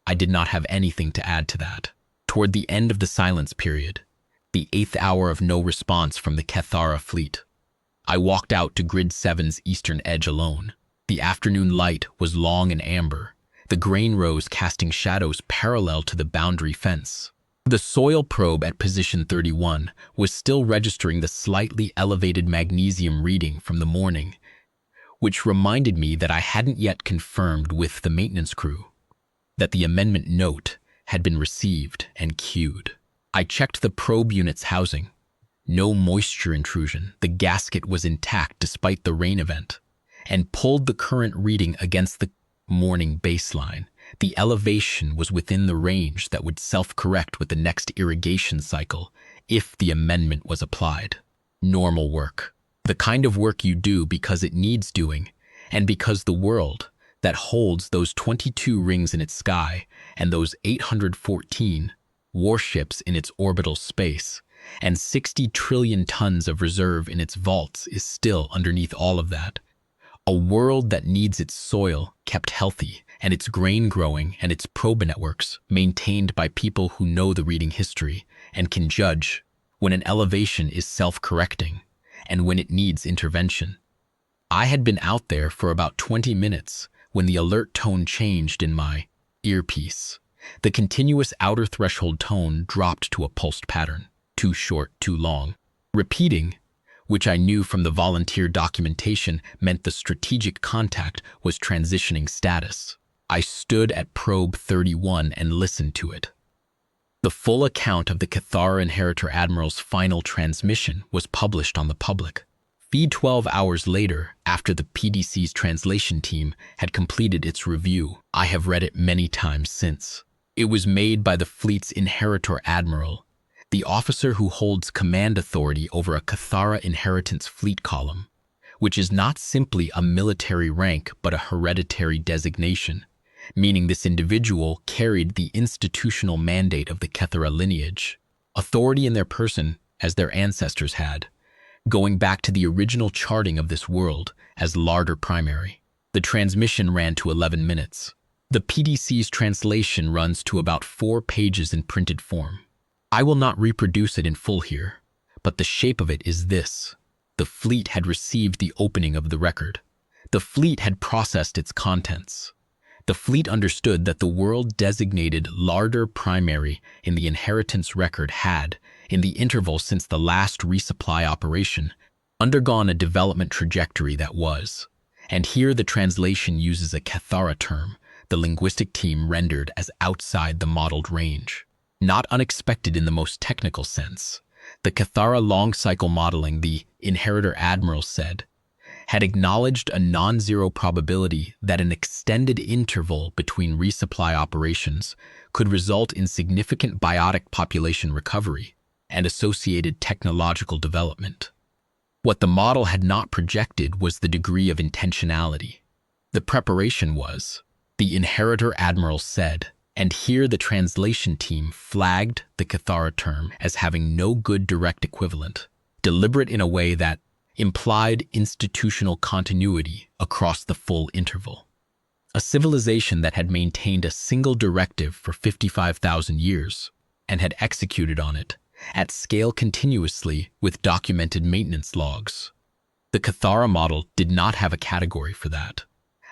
I did not have anything to add to that. Toward the end of the silence period, the 8th hour of no response from the kethara fleet, I walked out to Grid 7's eastern edge alone. The afternoon light was long and amber, the grain rows casting shadows parallel to the boundary fence. The soil probe at position 31 was still registering the slightly elevated magnesium reading from the morning, which reminded me that I hadn't yet confirmed with the maintenance crew that the amendment note had been received and queued. I checked the probe unit's housing. No moisture intrusion. The gasket was intact despite the rain event, and pulled the current reading against the morning baseline. The elevation was within the range that would self-correct with the next irrigation cycle if the amendment was applied. Normal work. The kind of work you do because it needs doing, and because the world that holds those 22 rings in its sky and those 814 warships in its orbital space and 60 trillion tons of reserve in its vaults is still underneath all of that. A world that needs its soil kept healthy and its grain growing and its probe networks maintained by people who know the reading history and can judge when an elevation is self-correcting and when it needs intervention. I had been out there for about 20 minutes when the alert tone changed in my earpiece. The continuous outer threshold tone dropped to a pulsed pattern, too short, too long. Repeating, which I knew from the volunteer documentation meant the strategic contact was transitioning status. I stood at probe 31 and listened to it. The full account of the kethara Inheritor Admiral's final transmission was published on the public feed 12 hours later after the PDC's translation team had completed its review. I have read it many times since. It was made by the fleet's Inheritor Admiral, the officer who holds command authority over a kethara inheritance fleet column, which is not simply a military rank but a hereditary designation, meaning this individual carried the institutional mandate of the kethara lineage, authority in their person as their ancestors had, going back to the original charting of this world as Larder primary. The transmission ran to 11 minutes. The PDC's translation runs to about 4 pages in printed form. I will not reproduce it in full here, but the shape of it is this. The fleet had received the opening of the record. The fleet had processed its contents. The fleet understood that the world designated Larder primary in the inheritance record had, in the interval since the last resupply operation, undergone a development trajectory that was. And here the translation uses a kethara term, the linguistic team rendered as outside the modeled range. Not unexpected in the most technical sense. The kethara long-cycle modeling, the inheritor admiral said, had acknowledged a non-zero probability that an extended interval between resupply operations could result in significant biotic population recovery and associated technological development. What the model had not projected was the degree of intentionality. The preparation was, the inheritor admiral said, and here the translation team flagged the kethara term as having no good direct equivalent, deliberate in a way that implied institutional continuity across the full interval. A civilization that had maintained a single directive for 55,000 years and had executed on it at scale continuously with documented maintenance logs. The kethara model did not have a category for that.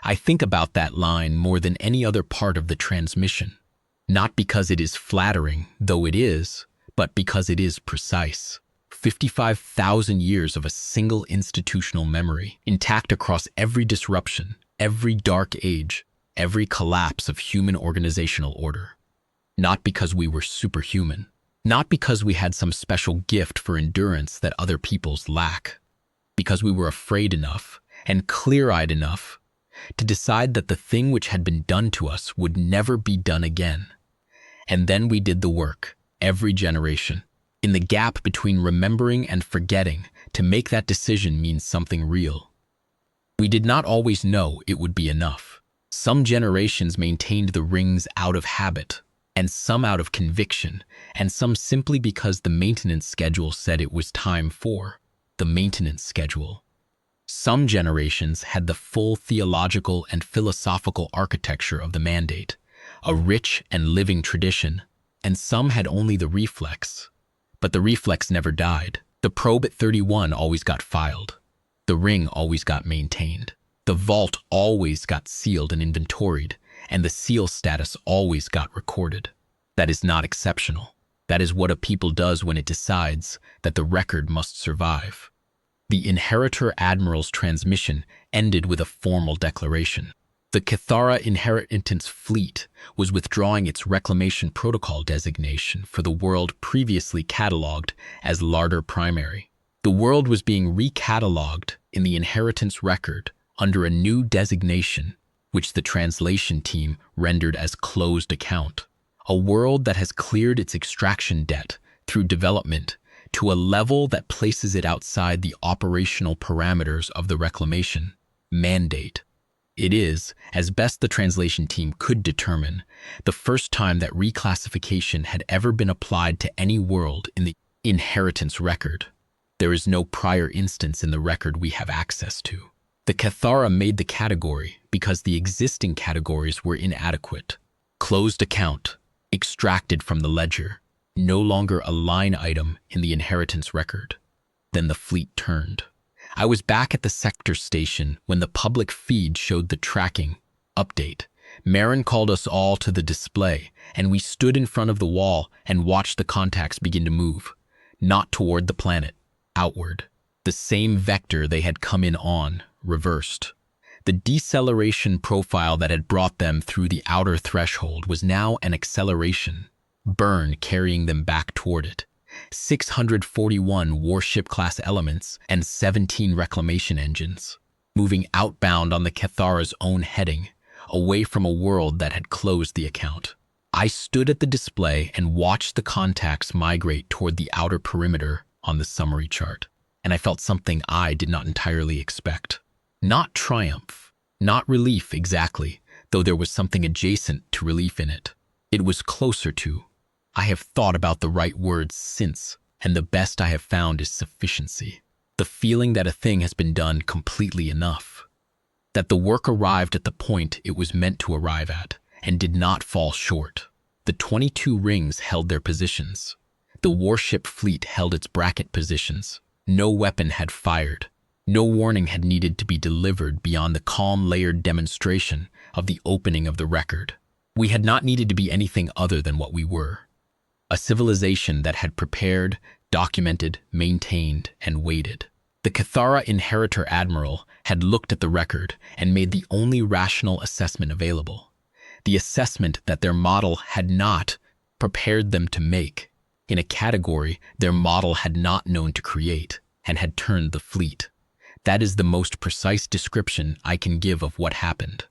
I think about that line more than any other part of the transmission, not because it is flattering, though it is, but because it is precise. 55,000 years of a single institutional memory, intact across every disruption, every dark age, every collapse of human organizational order. Not because we were superhuman, not because we had some special gift for endurance that other peoples lack, because we were afraid enough and clear-eyed enough to decide that the thing which had been done to us would never be done again. And then we did the work, every generation, in the gap between remembering and forgetting, to make that decision mean something real. We did not always know it would be enough. Some generations maintained the rings out of habit, and some out of conviction, and some simply because the maintenance schedule said it was time for the maintenance schedule. Some generations had the full theological and philosophical architecture of the mandate, a rich and living tradition, and some had only the reflex. But the reflex never died. The probe at 31 always got filed. The ring always got maintained. The vault always got sealed and inventoried, and the seal status always got recorded. That is not exceptional. That is what a people does when it decides that the record must survive. The inheritor admiral's transmission ended with a formal declaration. The kethara inheritance fleet was withdrawing its reclamation protocol designation for the world previously catalogued as Larder primary. The world was being recatalogued in the inheritance record under a new designation, which the translation team rendered as closed account. A world that has cleared its extraction debt through development to a level that places it outside the operational parameters of the reclamation mandate. It is, as best the translation team could determine, the first time that reclassification had ever been applied to any world in the inheritance record. There is no prior instance in the record we have access to. The kethara made the category because the existing categories were inadequate. Closed account, extracted from the ledger, no longer a line item in the inheritance record. Then the fleet turned. I was back at the sector station when the public feed showed the tracking update. Marin called us all to the display, and we stood in front of the wall and watched the contacts begin to move, not toward the planet, outward. The same vector they had come in on, reversed. The deceleration profile that had brought them through the outer threshold was now an acceleration, burn carrying them back toward it. 641 warship-class elements and 17 reclamation engines, moving outbound on the kethara's own heading, away from a world that had closed the account. I stood at the display and watched the contacts migrate toward the outer perimeter on the summary chart, and I felt something I did not entirely expect. Not triumph, not relief exactly, though there was something adjacent to relief in it. It was closer to. I have thought about the right words since, and the best I have found is sufficiency. The feeling that a thing has been done completely enough. That the work arrived at the point it was meant to arrive at, and did not fall short. The 22 rings held their positions. The warship fleet held its bracket positions. No weapon had fired. No warning had needed to be delivered beyond the calm, layered demonstration of the opening of the record. We had not needed to be anything other than what we were. A civilization that had prepared, documented, maintained, and waited. The Kethara Inheritor Admiral had looked at the record and made the only rational assessment available. The assessment that their model had not prepared them to make, in a category their model had not known to create, and had turned the fleet. That is the most precise description I can give of what happened.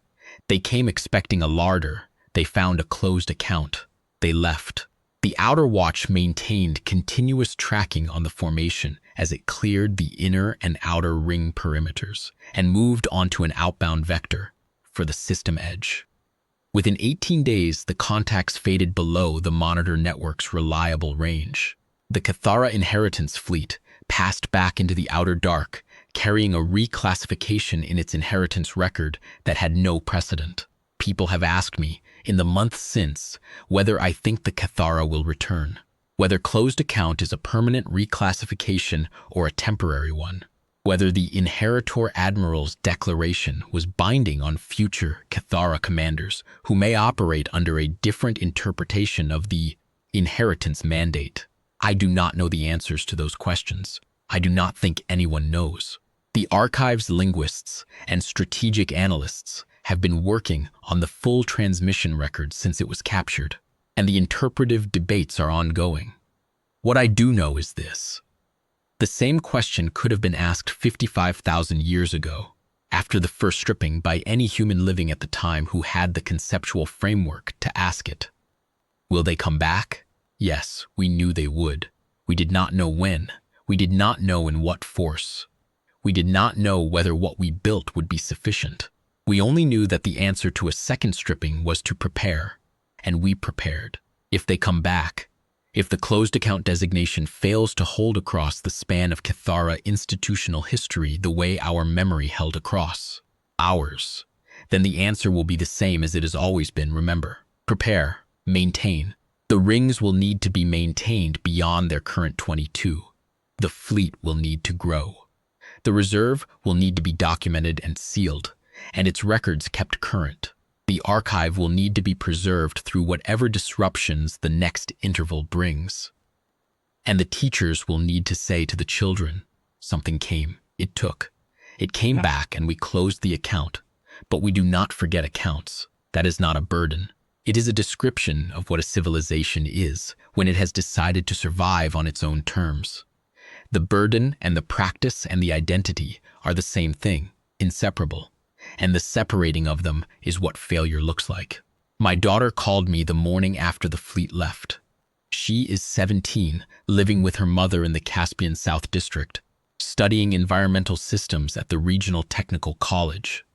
They came expecting a larder. They found a closed account. They left. The outer watch maintained continuous tracking on the formation as it cleared the inner and outer ring perimeters and moved onto an outbound vector for the system edge. Within 18 days, the contacts faded below the monitor network's reliable range. The Kethara Inheritance Fleet passed back into the outer dark, carrying a reclassification in its inheritance record that had no precedent. People have asked me, in the months since, whether I think the Kethara will return, whether closed account is a permanent reclassification or a temporary one, whether the Inheritor Admiral's declaration was binding on future Kethara commanders who may operate under a different interpretation of the inheritance mandate. I do not know the answers to those questions. I do not think anyone knows. The archives linguists and strategic analysts have been working on the full transmission record since it was captured, and the interpretive debates are ongoing. What I do know is this. The same question could have been asked 55,000 years ago, after the first stripping, by any human living at the time who had the conceptual framework to ask it. Will they come back? Yes, we knew they would. We did not know when. We did not know in what force. We did not know whether what we built would be sufficient. We only knew that the answer to a second stripping was to prepare, and we prepared. If they come back, if the closed account designation fails to hold across the span of Kethara institutional history the way our memory held across ours, then the answer will be the same as it has always been, remember. Prepare, maintain. The rings will need to be maintained beyond their current 22. The fleet will need to grow. The reserve will need to be documented and sealed, and its records kept current. The archive will need to be preserved through whatever disruptions the next interval brings. And the teachers will need to say to the children, something came, it took. It came back and we closed the account, but we do not forget accounts. That is not a burden. It is a description of what a civilization is when it has decided to survive on its own terms. The burden and the practice and the identity are the same thing, inseparable. And the separating of them is what failure looks like. My daughter called me the morning after the fleet left. She is 17, living with her mother in the Caspian South District, studying environmental systems at the Regional Technical College.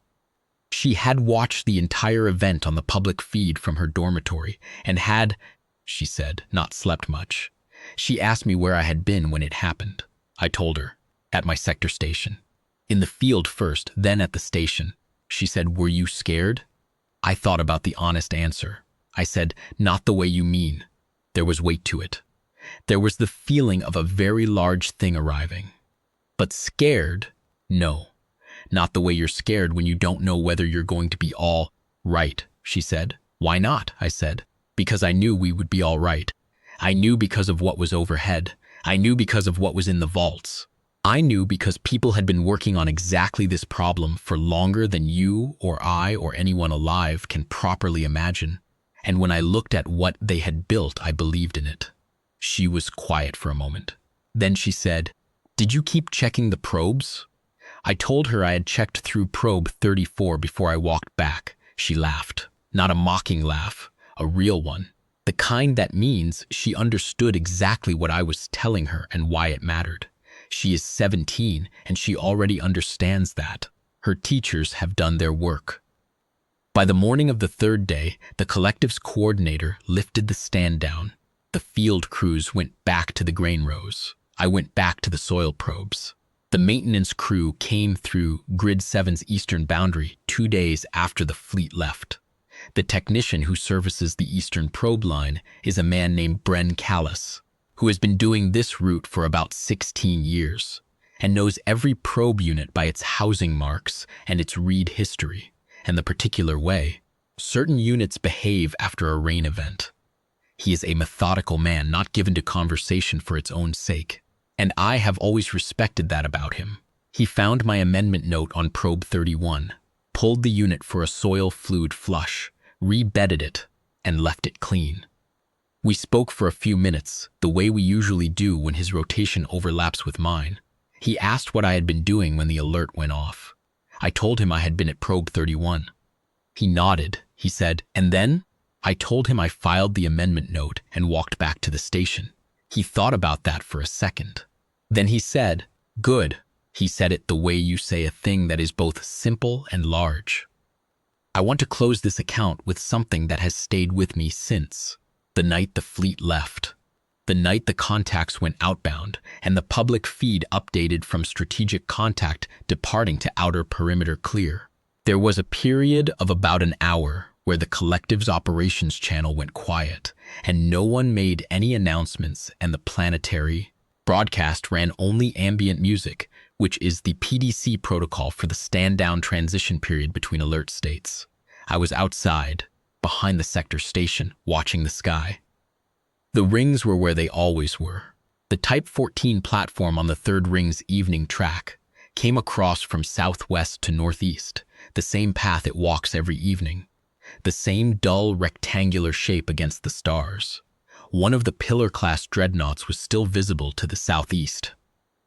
She had watched the entire event on the public feed from her dormitory and had, she said, not slept much. She asked me where I had been when it happened. I told her, at my sector station. In the field first, then at the station. She said, were you scared? I thought about the honest answer. I said, not the way you mean. There was weight to it. There was the feeling of a very large thing arriving. But scared? No. Not the way you're scared when you don't know whether you're going to be all right, she said. Why not? I said. Because I knew we would be all right. I knew because of what was overhead. I knew because of what was in the vaults. I knew because people had been working on exactly this problem for longer than you or I or anyone alive can properly imagine. And when I looked at what they had built, I believed in it. She was quiet for a moment. Then she said, did you keep checking the probes? I told her I had checked through probe 34 before I walked back. She laughed. Not a mocking laugh, a real one. The kind that means she understood exactly what I was telling her and why it mattered. She is 17, and she already understands that. Her teachers have done their work. By the morning of the third day, the collective's coordinator lifted the stand down. The field crews went back to the grain rows. I went back to the soil probes. The maintenance crew came through Grid 7's eastern boundary 2 days after the fleet left. The technician who services the eastern probe line is a man named Bren Callis, who has been doing this route for about 16 years and knows every probe unit by its housing marks and its read history, and the particular way certain units behave after a rain event. He is a methodical man, not given to conversation for its own sake, and I have always respected that about him. He found my amendment note on probe 31, pulled the unit for a soil fluid flush, rebedded it, and left it clean. We spoke for a few minutes, the way we usually do when his rotation overlaps with mine. He asked what I had been doing when the alert went off. I told him I had been at probe 31. He nodded. He said, "And then?" I told him I filed the amendment note and walked back to the station. He thought about that for a second. Then he said, "Good." He said it the way you say a thing that is both simple and large. I want to close this account with something that has stayed with me since the night the fleet left. The night the contacts went outbound and the public feed updated from strategic contact departing to outer perimeter clear. There was a period of about an hour where the collective's operations channel went quiet and no one made any announcements, and the planetary broadcast ran only ambient music, which is the PDC protocol for the stand-down transition period between alert states. I was outside, behind the sector station, watching the sky. The rings were where they always were. The Type 14 platform on the third ring's evening track came across from southwest to northeast, the same path it walks every evening, the same dull rectangular shape against the stars. One of the pillar-class dreadnoughts was still visible to the southeast.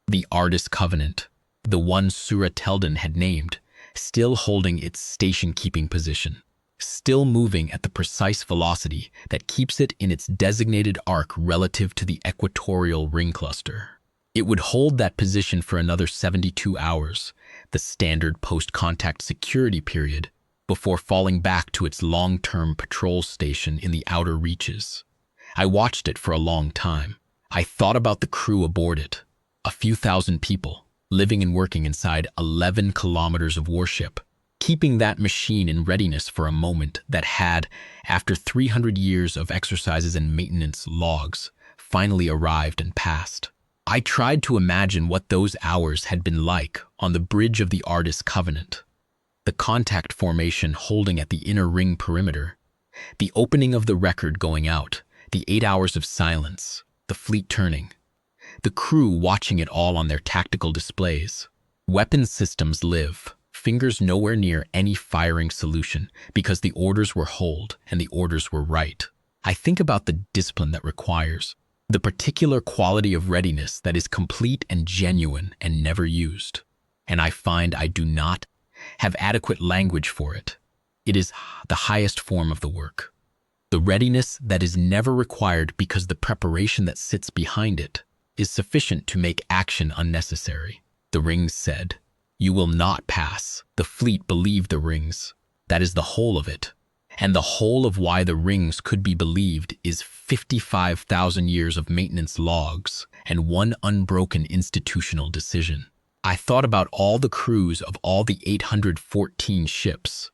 The Artis Covenant, the one Sura Teldon had named, still holding its station-keeping position, still moving at the precise velocity that keeps it in its designated arc relative to the equatorial ring cluster. It would hold that position for another 72 hours, the standard post-contact security period, before falling back to its long-term patrol station in the outer reaches. I watched it for a long time. I thought about the crew aboard it, a few thousand people, living and working inside 11 kilometers of warship, keeping that machine in readiness for a moment that had, after 300 years of exercises and maintenance logs, finally arrived and passed. I tried to imagine what those hours had been like on the bridge of the Artis Covenant, the contact formation holding at the inner ring perimeter, the opening of the record going out, the 8 hours of silence, the fleet turning, the crew watching it all on their tactical displays. Weapons systems live, fingers nowhere near any firing solution, because the orders were hold and the orders were right. I think about the discipline that requires, the particular quality of readiness that is complete and genuine and never used. And I find I do not have adequate language for it. It is the highest form of the work. The readiness that is never required because the preparation that sits behind it is sufficient to make action unnecessary. The rings said, "You will not pass." The fleet believed the rings. That is the whole of it. And the whole of why the rings could be believed is 55,000 years of maintenance logs and one unbroken institutional decision. I thought about all the crews of all the 814 ships,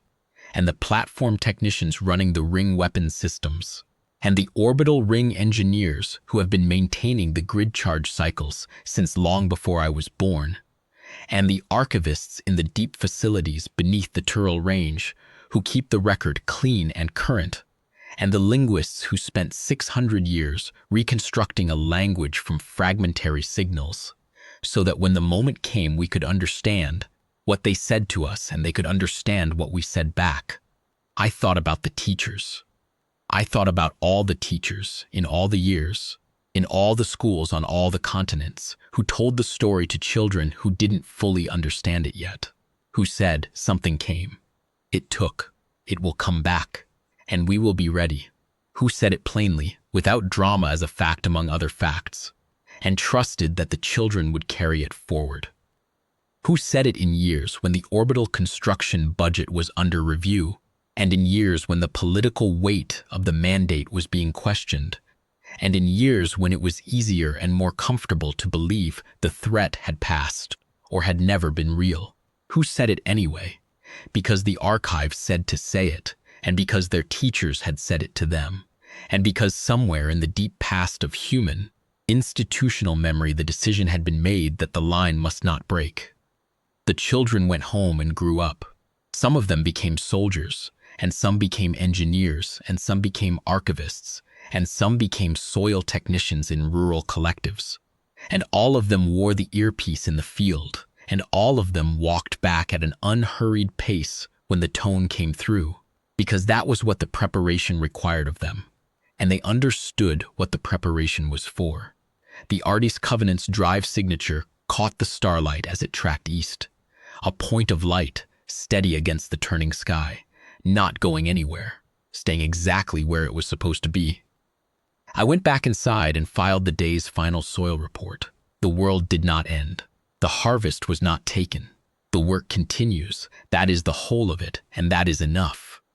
and the platform technicians running the ring weapons systems, and the orbital ring engineers who have been maintaining the grid charge cycles since long before I was born, and the archivists in the deep facilities beneath the Tyrrell Range who keep the record clean and current, and the linguists who spent 600 years reconstructing a language from fragmentary signals, so that when the moment came we could understand what they said to us and they could understand what we said back. I thought about the teachers. I thought about all the teachers in all the years, in all the schools on all the continents, who told the story to children who didn't fully understand it yet, who said something came. It took. It will come back, and we will be ready. Who said it plainly, without drama as a fact among other facts, and trusted that the children would carry it forward. Who said it in years when the orbital construction budget was under review, and in years when the political weight of the mandate was being questioned, and in years when it was easier and more comfortable to believe the threat had passed, or had never been real. Who said it anyway? Because the archives said to say it, and because their teachers had said it to them, and because somewhere in the deep past of human, institutional memory the decision had been made that the line must not break. The children went home and grew up. Some of them became soldiers, and some became engineers, and some became archivists, and some became soil technicians in rural collectives. And all of them wore the earpiece in the field, and all of them walked back at an unhurried pace when the tone came through, because that was what the preparation required of them. And they understood what the preparation was for. The Artist Covenant's drive signature caught the starlight as it tracked east, a point of light, steady against the turning sky, not going anywhere, staying exactly where it was supposed to be. I went back inside and filed the day's final soil report. The world did not end. The harvest was not taken. The work continues. That is the whole of it, and that is enough.